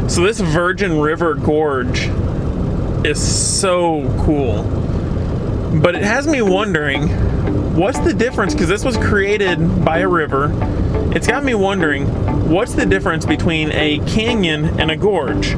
So this Virgin River Gorge is so cool, but it has me wondering, what's the difference? Because this was created by a river. It's got me wondering, what's the difference between a canyon and a gorge?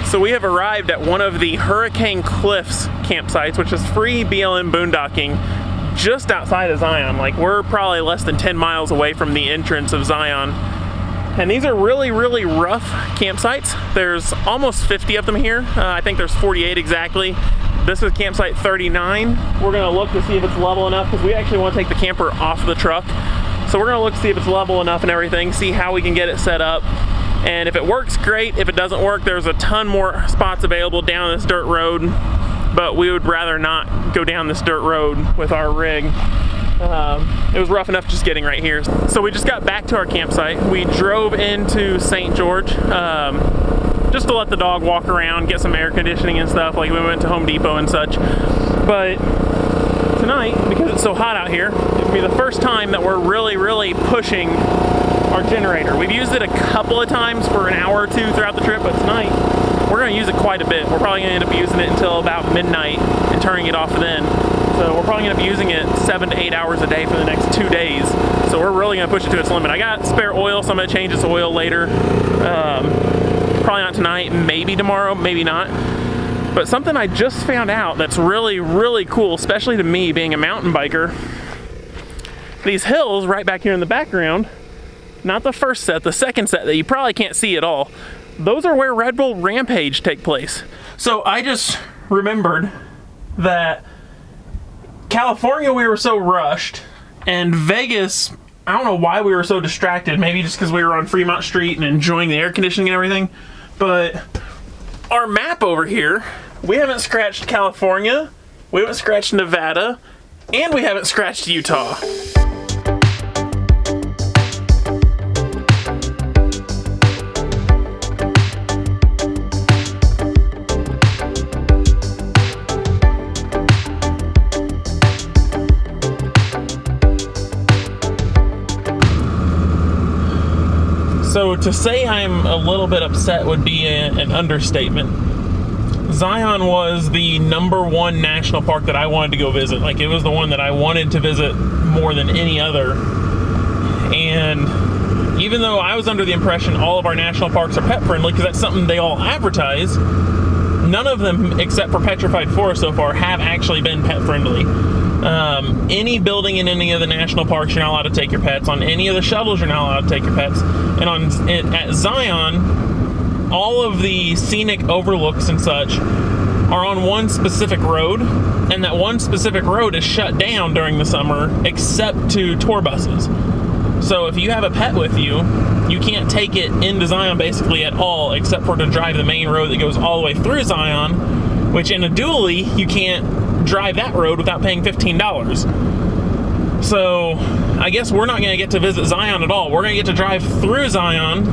So we have arrived at one of the Hurricane Cliffs campsites, which is free BLM boondocking just outside of Zion. Like, we're probably less than 10 miles away from the entrance of Zion. And these are really, really rough campsites. There's almost 50 of them here. I think there's 48 exactly. This is campsite 39. We're gonna look to see if it's level enough, because we actually want to take the camper off the truck. So we're gonna look to see if it's level enough and everything, see how we can get it set up. And if it works, great. If it doesn't work, there's a ton more spots available down this dirt road, but we would rather not go down this dirt road with our rig. It was rough enough just getting right here. So we just got back to our campsite. We drove into St. George just to let the dog walk around, get some air conditioning and stuff. Like, we went to Home Depot and such. But tonight, because it's so hot out here, it'll be the first time that we're really, really pushing our generator. We've used it a couple of times for an hour or two throughout the trip, but tonight we're going to use it quite a bit. We're probably going to end up using it until about midnight and turning it off then. So we're probably going to be using it 7 to 8 hours a day for the next 2 days. So we're really going to push it to its limit. I got spare oil, so I'm going to change its oil later. Probably not tonight, maybe tomorrow, maybe not. But something I just found out that's really, really cool, especially to me being a mountain biker. These hills right back here in the background, not the first set, the second set that you probably can't see at all, those are where Red Bull Rampage take place. So I just remembered that California, we were so rushed, and Vegas, I don't know why we were so distracted, maybe just because we were on Fremont Street and enjoying the air conditioning and everything, but our map over here, we haven't scratched California, we haven't scratched Nevada, and we haven't scratched Utah. So to say I'm a little bit upset would be an understatement. Zion was the #1 national park that I wanted to go visit. Like, it was the one that I wanted to visit more than any other. And even though I was under the impression all of our national parks are pet friendly, because that's something they all advertise, none of them, except for Petrified Forest so far, have actually been pet friendly. Any building in any of the national parks, you're not allowed to take your pets. On any of the shuttles, you're not allowed to take your pets. And at Zion, all of the scenic overlooks and such are on one specific road, and that one specific road is shut down during the summer, except to tour buses. So if you have a pet with you, you can't take it into Zion basically at all, except for to drive the main road that goes all the way through Zion, which in a dually, you can't drive that road without paying $15. So I guess we're not going to get to visit Zion at all. We're going to get to drive through Zion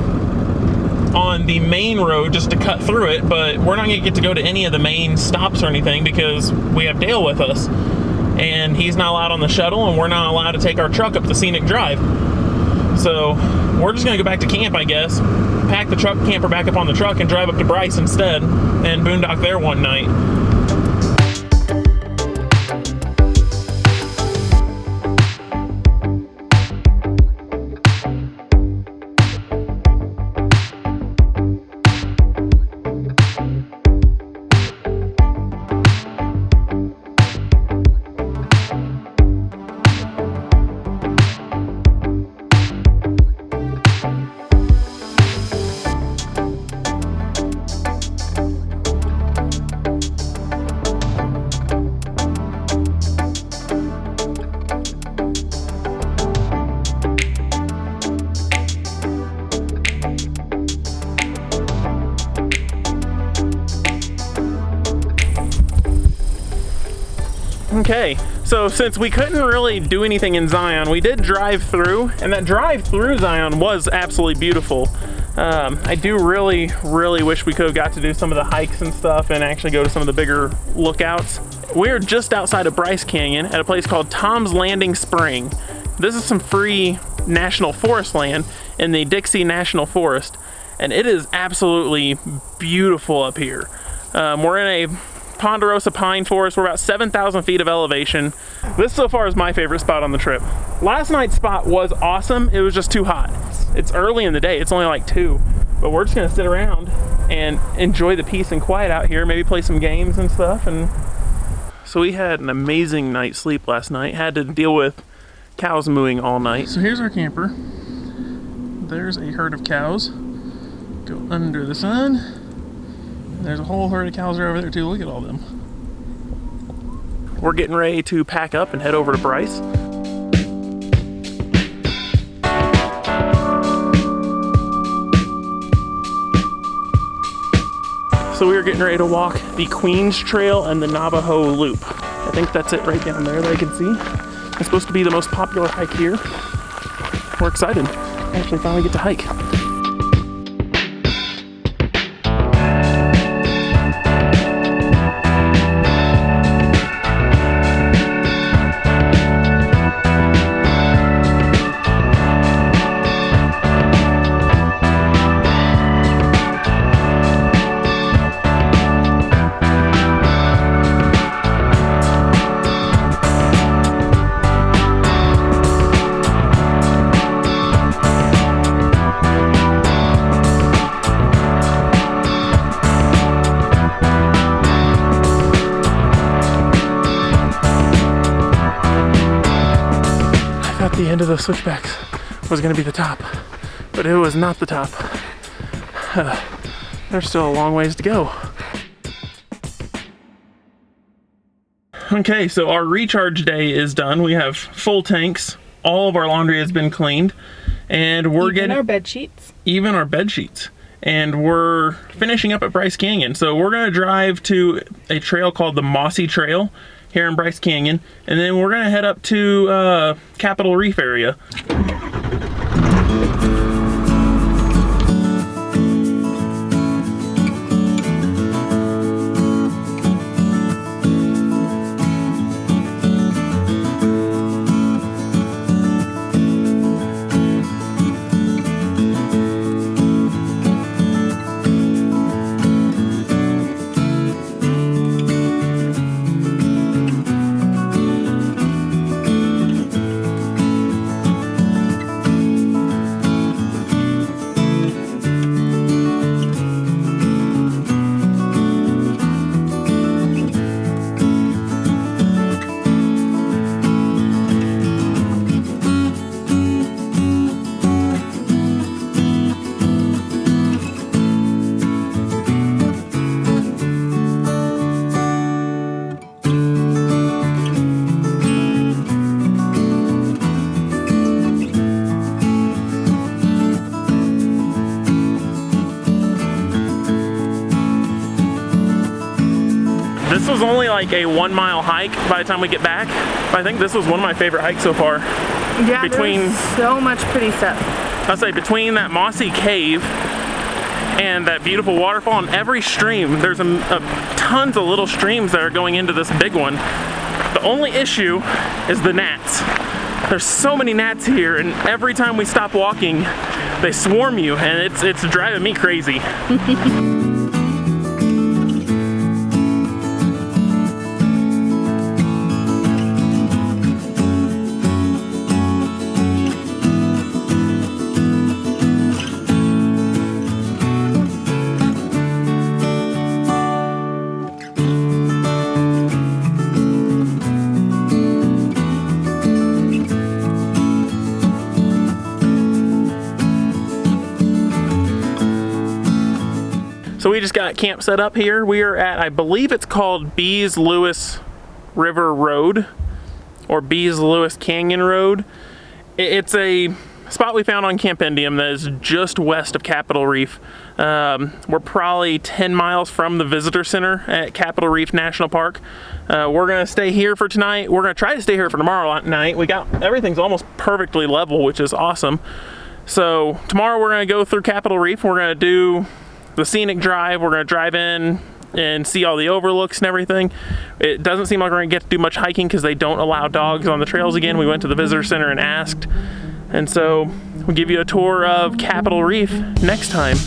on the main road just to cut through it, but we're not going to get to go to any of the main stops or anything because we have Dale with us, and he's not allowed on the shuttle, and we're not allowed to take our truck up the scenic drive. So we're just going to go back to camp, I guess, pack the truck camper back up on the truck and drive up to Bryce instead and boondock there one night. Okay, so since we couldn't really do anything in Zion, we did drive through, and that drive through Zion was absolutely beautiful. I do really wish we could have got to do some of the hikes and stuff and actually go to some of the bigger lookouts. We're just outside of Bryce Canyon at a place called Tom's Landing Spring. This is some free national forest land in the Dixie National Forest, and it is absolutely beautiful up here. We're in a ponderosa pine forest. We're about 7,000 feet of elevation. This so far is my favorite spot on the trip. Last night's spot was awesome. It was just too hot. It's early in the day. It's only like 2, but we're just gonna sit around and enjoy the peace and quiet out here. Maybe play some games and stuff. And so we had an amazing night's sleep last night. Had to deal with cows mooing all night. So here's our camper. There's a herd of cows. Go under the sun. There's a whole herd of cows are over there too. Look at all them. We're getting ready to pack up and head over to Bryce. So we are getting ready to walk the Queens Trail and the Navajo Loop. I think that's it right down there that I can see. It's supposed to be the most popular hike here. We're excited. Actually finally get to hike. The end of the switchbacks was going to be the top, but it was not the top. There's still a long ways to go. Okay, so our recharge day is done. We have full tanks. All of our laundry has been cleaned, and we're getting our bed sheets. Even our bed sheets. And we're finishing up at Bryce Canyon. So we're going to drive to a trail called the Mossy Trail here in Bryce Canyon, and then we're gonna head up to Capitol Reef area. This was only like a 1 mile hike by the time we get back. But I think this was one of my favorite hikes so far. Yeah, there's so much pretty stuff. I'll say between that mossy cave and that beautiful waterfall and every stream, there's tons of little streams that are going into this big one. The only issue is the gnats. There's so many gnats here, and every time we stop walking, they swarm you, and it's driving me crazy. So we just got camp set up here. We are at, I believe it's called Bees Lewis River Road or Bees Lewis Canyon Road. It's a spot we found on Camp Indian that is just west of Capitol Reef. We're probably 10 miles from the visitor center at Capitol Reef National Park. We're gonna stay here for tonight. We're gonna try to stay here for tomorrow night. Everything's almost perfectly level, which is awesome. So tomorrow we're gonna go through Capitol Reef. We're gonna do the scenic drive. We're gonna drive in and see all the overlooks and everything. It doesn't seem like we're gonna get to do much hiking because they don't allow dogs on the trails again. We went to the visitor center and asked. And so we'll give you a tour of Capitol Reef next time.